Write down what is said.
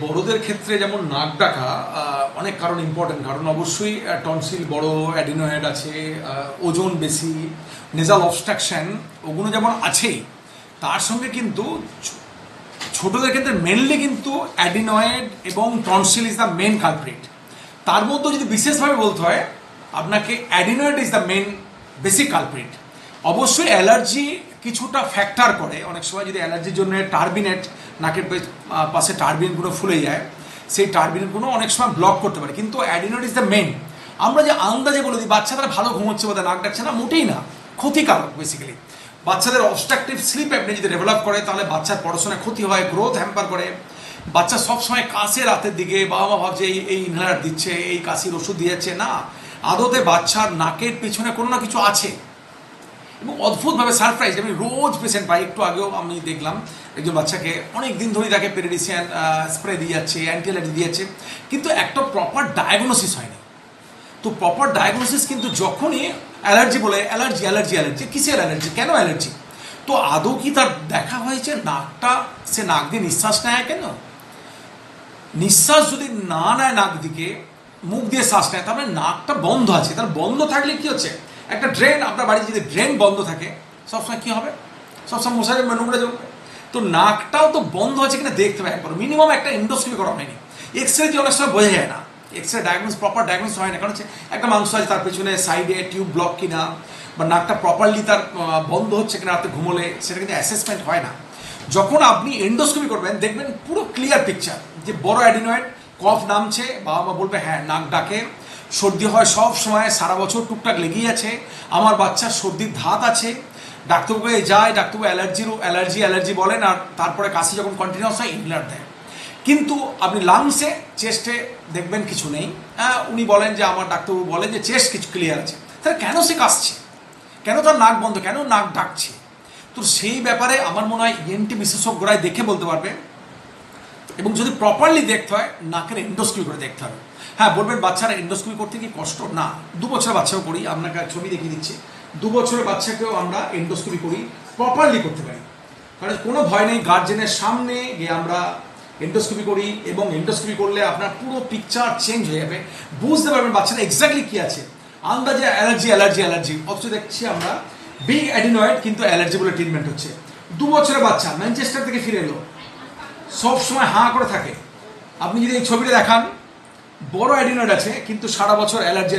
বড়দের ক্ষেত্রে যেমন নাক ডাকা অনেক কারণ ইম্পর্টেন্ট কারণ অবশ্যই টনসিল বড়, অ্যাডিনোয়েড আছে, ওজন বেশি, নেজাল অবস্ট্রাকশন ওগুলো যেমন আছেই, তার সঙ্গে কিন্তু ছোটদের ক্ষেত্রে মেনলি কিন্তু অ্যাডিনয়েড এবং tonsil is the main culprit. তার মধ্যে যদি বিশেষভাবে বলতে হয় আপনাকে adenoid is the main basic culprit. অবশ্যই অ্যালার্জি কিছুটা ফ্যাক্টর করে, অনেক সময় যদি অ্যালার্জির জন্য টার্বিনেট, নাকের পাশে টার্বিনেটগুলো ফুলে যায়, সেই টার্বিনেটগুলো অনেক সময় ব্লক করতে পারে, কিন্তু অ্যাডিনয়েড ইজ দ্য মেন। আমরা যে আন্দাজে বলে দিই বাচ্চা তারা ভালো ঘুমোচ্ছে বোধহয় নাক ডাকছে না, মোটেই না, ক্ষতিকারক। বেসিক্যালি বাচ্চাদের অবস্ট্রাকটিভ স্লিপ অ্যাপনি যদি ডেভেলপ করে তাহলে বাচ্চার পড়াশোনায় ক্ষতি হয়, গ্রোথ হ্যাম্পার করে। বাচ্চা সবসময় কাশে রাতের দিকে, বাবা মা ভাবছে এই ইনহেলার দিচ্ছে, এই কাশির ওষুধ দিয়ে যাচ্ছে, না, আদতে বাচ্চার নাকের পেছনে কোনো না কিছু আছে। এবং অদ্ভুতভাবে সারপ্রাইজ, আমি রোজ পেশেন্ট পাই। একটু আগেও আমি দেখলাম একজন বাচ্চাকে অনেক দিন ধরেই তাকে পেরিডিসিয়ান স্প্রে দিয়ে যাচ্ছে, অ্যান্টি অ্যালার্জি দিয়ে যাচ্ছে, কিন্তু একটা প্রপার ডায়াগনোসিস হয়নি। তো প্রপার ডায়াগনোসিস কিন্তু যখনই অ্যালার্জি বলে, অ্যালার্জি অ্যালার্জি অ্যালার্জি, কিসের অ্যালার্জি, কেন অ্যালার্জি, তো আদৌ কি তার দেখা হয়েছে নাকটা, সে নাক দিয়ে নিঃশ্বাস নেয় কেন? নিঃশ্বাস যদি না নেয় নাক দিকে, মুখ দিয়ে শ্বাস নেয়, তার মানে নাকটা বন্ধ আছে। তার বন্ধ থাকলে কি হচ্ছে, একটা ড্রেন, আপনার বাড়িতে যদি ড্রেন বন্ধ থাকে সবসময় কী হবে, সবসময় মশারি নোংরা জমবে। তো নাকটাও তো বন্ধ আছে কিনা দেখতে হবে একবার, মিনিমাম একটা এন্ডোস্কোপি করা হয়নি। এক্সরে দিয়ে অনেক সময় বোঝা যায় না, এক্সরে ডায়াগনোস প্রপার ডায়াগনোস হয় না, কারণ হচ্ছে একটা মাংস আছে তার পেছনে সাইডে টিউব ব্লক কিনা, বা নাকটা প্রপারলি তার বন্ধ হচ্ছে কিনা রাতে ঘুমোলে, সেটা কিন্তু অ্যাসেসমেন্ট হয় না। যখন আপনি এন্ডোস্কোপি করবেন দেখবেন পুরো ক্লিয়ার পিকচার, যে বড় অ্যাডিনয়েড, কফ নামছে, বাবা মা বলবে হ্যাঁ নাক ডাকে, সর্দি হয় সব সময়, সারা বছর টুকটাক লেগেই আছে, আমার বাচ্চার সর্দির ধাত আছে, ডাক্তারবাবুকে যায়, ডাক্তারবাবু অ্যালার্জি বলেন, আর তারপরে কাশি যখন কন্টিনিউস হয় ইনহেলার দেয়। কিন্তু আপনি লাংসে, চেস্টে দেখবেন কিছু নেই, উনি বলেন যে আমার ডাক্তারবাবু বলেন যে চেস্ট কিছু ক্লিয়ার আছে, তাহলে কেন সে কাশছে, কেন তার নাক বন্ধ, কেন নাক ডাকছে? তো সেই ব্যাপারে আমার মনে হয় ইএনটি বিশেষজ্ঞরাই দেখে বলতে পারবে। এবং যদি প্রপারলি দেখতে হয় নাকের এন্ডোস্কোপি করে দেখতে হবে। হ্যাঁ বলবেন বাচ্চারা এন্ডোস্কোপি করতে কি কষ্ট, না, 2 বছরের বাচ্চাও করি, আপনাকে ছবি দেখিয়ে দিচ্ছি, 2 বছরের বাচ্চাকেও আমরা এন্ডোস্কোপি করি, প্রপারলি করতে পারি, কারণ কোনো ভয় নেই, গার্জেনের সামনে গিয়ে আমরা এন্ডোস্কোপি করি, এবং এন্ডোস্কোপি করলে আপনার পুরো পিকচার চেঞ্জ হয়ে যাবে, বুঝতে পারবেন বাচ্চারা এক্স্যাক্টলি কী আছে। আন্দাজে অ্যালার্জি অথচ দেখছি আমরা বিগ অ্যাডিনয়েড কিন্তু অ্যালার্জি বলে ট্রিটমেন্ট হচ্ছে। 2 বছরের বাচ্চা ম্যানচেস্টার থেকে ফিরে এলো, সব সময় হাঁ করে থাকে। আপনি যদি এই ছবিটা দেখান, বড় অ্যাডিনয়েড আছে কিন্তু সারা বছর অ্যালার্জি